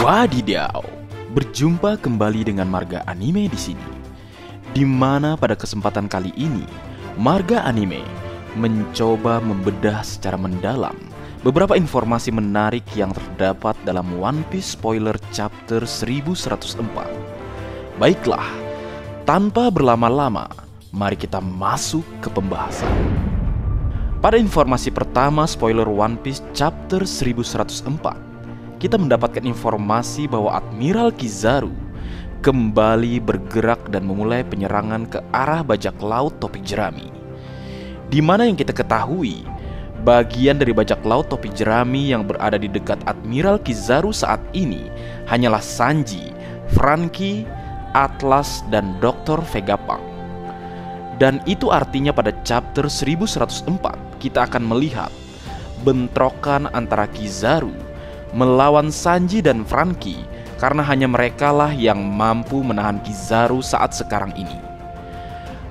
Wadidaw, berjumpa kembali dengan Marga Anime di sini. Di mana pada kesempatan kali ini, Marga Anime mencoba membedah secara mendalam beberapa informasi menarik yang terdapat dalam One Piece spoiler chapter 1104. Baiklah, tanpa berlama-lama, mari kita masuk ke pembahasan. Pada informasi pertama spoiler One Piece chapter 1104, kita mendapatkan informasi bahwa Admiral Kizaru kembali bergerak dan memulai penyerangan ke arah bajak laut topi jerami. Di mana yang kita ketahui, bagian dari bajak laut topi jerami yang berada di dekat Admiral Kizaru saat ini hanyalah Sanji, Franky, Atlas, dan Dr. Vegapunk. Dan itu artinya pada chapter 1104 kita akan melihat bentrokan antara Kizaru melawan Sanji dan Franky, karena hanya merekalah yang mampu menahan Kizaru saat sekarang ini.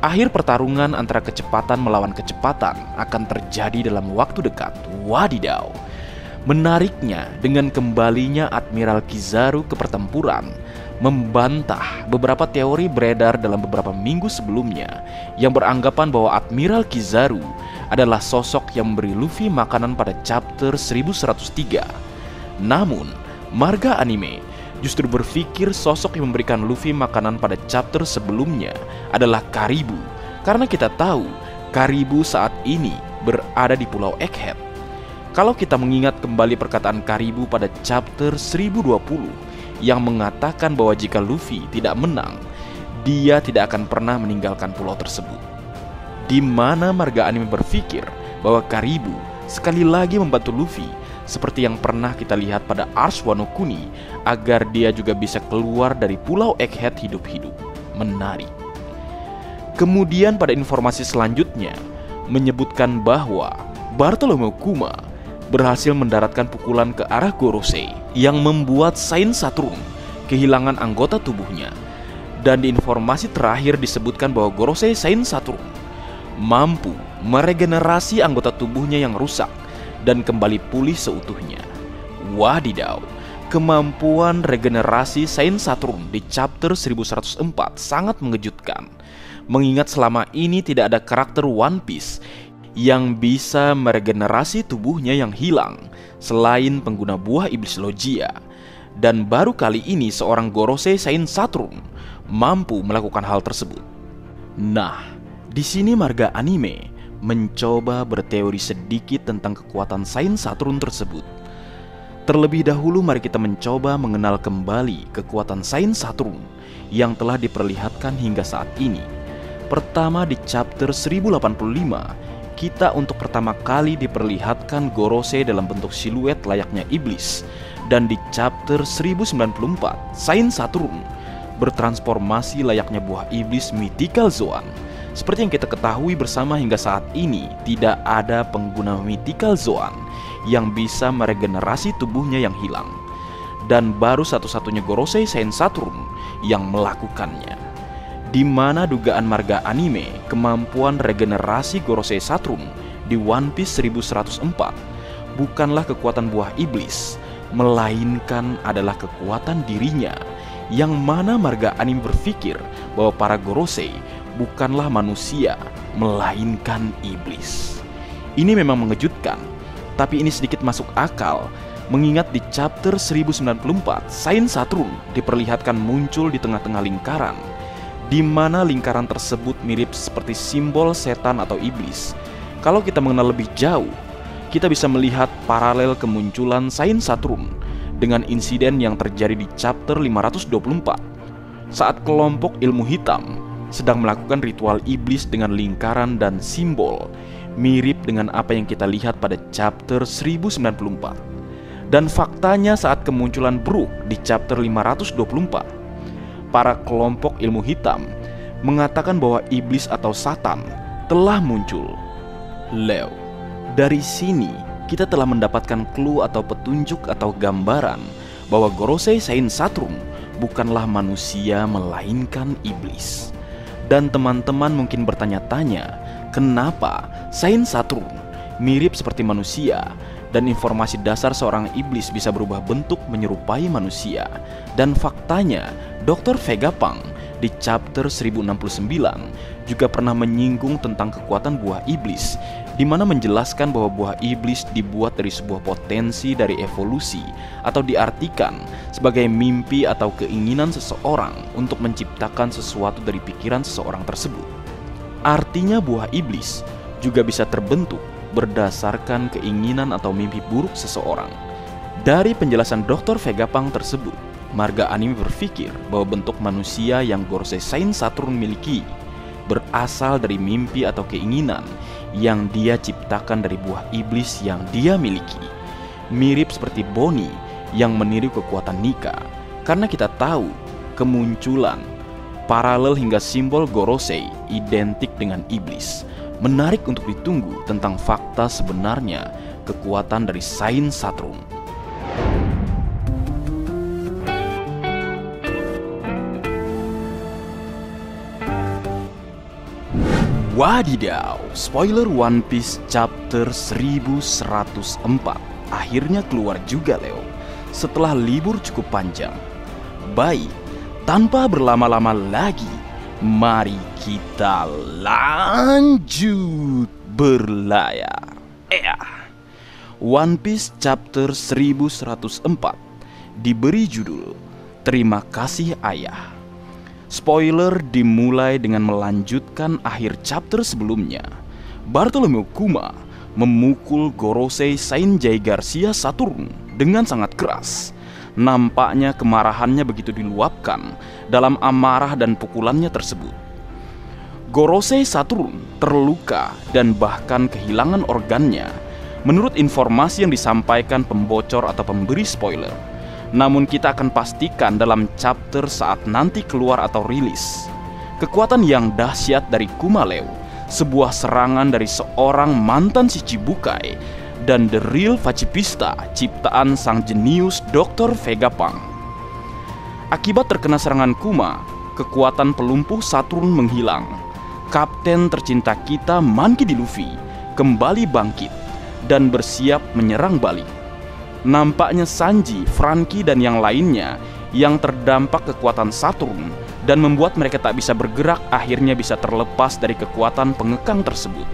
Akhir pertarungan antara kecepatan melawan kecepatan akan terjadi dalam waktu dekat. Wadidaw. Menariknya, dengan kembalinya Admiral Kizaru ke pertempuran membantah beberapa teori beredar dalam beberapa minggu sebelumnya yang beranggapan bahwa Admiral Kizaru adalah sosok yang memberi Luffy makanan pada chapter 1103. Namun, Marga Anime justru berpikir sosok yang memberikan Luffy makanan pada chapter sebelumnya adalah Karibu, karena kita tahu Karibu saat ini berada di Pulau Egghead. Kalau kita mengingat kembali perkataan Karibu pada chapter 1020 yang mengatakan bahwa jika Luffy tidak menang, dia tidak akan pernah meninggalkan pulau tersebut. Di mana Marga Anime berpikir bahwa Karibu sekali lagi membantu Luffy seperti yang pernah kita lihat pada Ars Wano Kuni, agar dia juga bisa keluar dari Pulau Egghead hidup-hidup. Menarik. Kemudian pada informasi selanjutnya menyebutkan bahwa Bartolomeu Kuma berhasil mendaratkan pukulan ke arah Gorosei yang membuat Saint Saturn kehilangan anggota tubuhnya. Dan di informasi terakhir disebutkan bahwa Gorosei Saint Saturn mampu meregenerasi anggota tubuhnya yang rusak dan kembali pulih seutuhnya. Wadidaw, kemampuan regenerasi Saint Saturn di chapter 1104 sangat mengejutkan, mengingat selama ini tidak ada karakter One Piece yang bisa meregenerasi tubuhnya yang hilang selain pengguna buah iblis Logia. Dan baru kali ini seorang Gorosei Saint Saturn mampu melakukan hal tersebut. Nah, di sini Marga Anime mencoba berteori sedikit tentang kekuatan Saint Saturn tersebut. Terlebih dahulu mari kita mencoba mengenal kembali kekuatan Saint Saturn yang telah diperlihatkan hingga saat ini. Pertama di chapter 1085, kita untuk pertama kali diperlihatkan Gorosei dalam bentuk siluet layaknya iblis. Dan di chapter 1094, Saint Saturn bertransformasi layaknya buah iblis Mythical Zoan. Seperti yang kita ketahui bersama hingga saat ini, tidak ada pengguna Mythical Zoan yang bisa meregenerasi tubuhnya yang hilang. Dan baru satu-satunya Gorosei Saint Saturn yang melakukannya. Di mana dugaan Marga Anime, kemampuan regenerasi Gorosei Saturn di One Piece 1104 bukanlah kekuatan buah iblis, melainkan adalah kekuatan dirinya, yang mana Marga Anime berpikir bahwa para Gorosei bukanlah manusia, melainkan iblis. Ini memang mengejutkan, tapi ini sedikit masuk akal, mengingat di chapter 1094, Saint Saturn diperlihatkan muncul di tengah-tengah lingkaran, di mana lingkaran tersebut mirip seperti simbol setan atau iblis. Kalau kita mengenal lebih jauh, kita bisa melihat paralel kemunculan Saint Saturn dengan insiden yang terjadi di chapter 524, saat kelompok ilmu hitam sedang melakukan ritual iblis dengan lingkaran dan simbol mirip dengan apa yang kita lihat pada chapter 1094. Dan faktanya saat kemunculan Brook di chapter 524, para kelompok ilmu hitam mengatakan bahwa iblis atau Satan telah muncul. Leo, dari sini kita telah mendapatkan clue atau petunjuk atau gambaran bahwa Gorosei Saint Saturn bukanlah manusia melainkan iblis. Dan teman-teman mungkin bertanya-tanya, kenapa Saint Saturn mirip seperti manusia dan informasi dasar seorang iblis bisa berubah bentuk menyerupai manusia. Dan faktanya, Dr. Vegapunk di chapter 1069 juga pernah menyinggung tentang kekuatan buah iblis, di mana menjelaskan bahwa buah iblis dibuat dari sebuah potensi dari evolusi, atau diartikan sebagai mimpi atau keinginan seseorang untuk menciptakan sesuatu dari pikiran seseorang tersebut. Artinya buah iblis juga bisa terbentuk berdasarkan keinginan atau mimpi buruk seseorang. Dari penjelasan Dr. Vegapunk tersebut, marga anime berpikir bahwa bentuk manusia yang Gorosei Saint Saturn miliki berasal dari mimpi atau keinginan yang dia ciptakan dari buah iblis yang dia miliki. Mirip seperti Bonnie yang meniru kekuatan Nika, karena kita tahu kemunculan paralel hingga simbol Gorosei identik dengan iblis. Menarik untuk ditunggu tentang fakta sebenarnya kekuatan dari Saint Saturn. Wadidaw, spoiler One Piece chapter 1104 akhirnya keluar juga, Leo, setelah libur cukup panjang. Baik, tanpa berlama-lama lagi, mari kita lanjut berlayar. One Piece chapter 1104 diberi judul Terima Kasih Ayah. Spoiler dimulai dengan melanjutkan akhir chapter sebelumnya. Bartolomeo Kuma memukul Gorosei Saint Jay Garcia Saturn dengan sangat keras. Nampaknya kemarahannya begitu diluapkan dalam amarah dan pukulannya tersebut. Gorosei Saturn terluka dan bahkan kehilangan organnya, menurut informasi yang disampaikan pembocor atau pemberi spoiler. Namun kita akan pastikan dalam chapter saat nanti keluar atau rilis. Kekuatan yang dahsyat dari Kumaleo, sebuah serangan dari seorang mantan Shichibukai, dan The Real Pacifista, ciptaan sang jenius Dr. Vegapunk. Akibat terkena serangan Kuma, kekuatan pelumpuh Saturn menghilang. Kapten tercinta kita Monkey D. Luffy kembali bangkit dan bersiap menyerang balik. Nampaknya Sanji, Franky, dan yang lainnya yang terdampak kekuatan Saturn dan membuat mereka tak bisa bergerak akhirnya bisa terlepas dari kekuatan pengekang tersebut.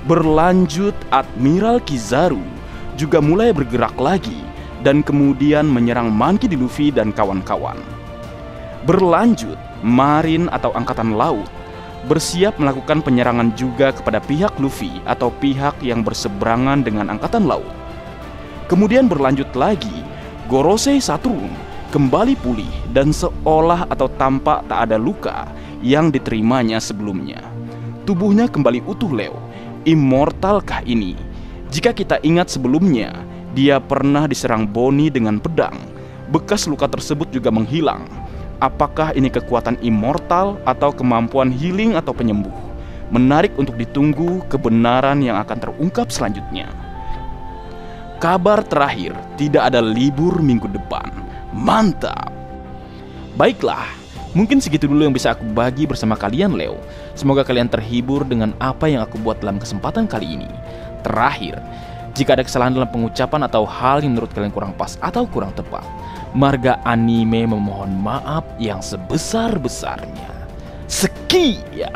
Berlanjut, Admiral Kizaru juga mulai bergerak lagi dan kemudian menyerang Monkey D. Luffy dan kawan-kawan. Berlanjut, Marin atau Angkatan Laut bersiap melakukan penyerangan juga kepada pihak Luffy atau pihak yang berseberangan dengan Angkatan Laut. Kemudian berlanjut lagi, Gorosei Saturn kembali pulih dan seolah atau tampak tak ada luka yang diterimanya sebelumnya. Tubuhnya kembali utuh, Leo. Immortalkah ini? Jika kita ingat sebelumnya, dia pernah diserang Bonnie dengan pedang. Bekas luka tersebut juga menghilang. Apakah ini kekuatan immortal atau kemampuan healing atau penyembuh? Menarik untuk ditunggu kebenaran yang akan terungkap selanjutnya. Kabar terakhir, tidak ada libur minggu depan. Mantap. Baiklah, mungkin segitu dulu yang bisa aku bagi bersama kalian, Leo. Semoga kalian terhibur dengan apa yang aku buat dalam kesempatan kali ini. Terakhir, jika ada kesalahan dalam pengucapan atau hal yang menurut kalian kurang pas atau kurang tepat, marga anime memohon maaf yang sebesar-besarnya. Sekian.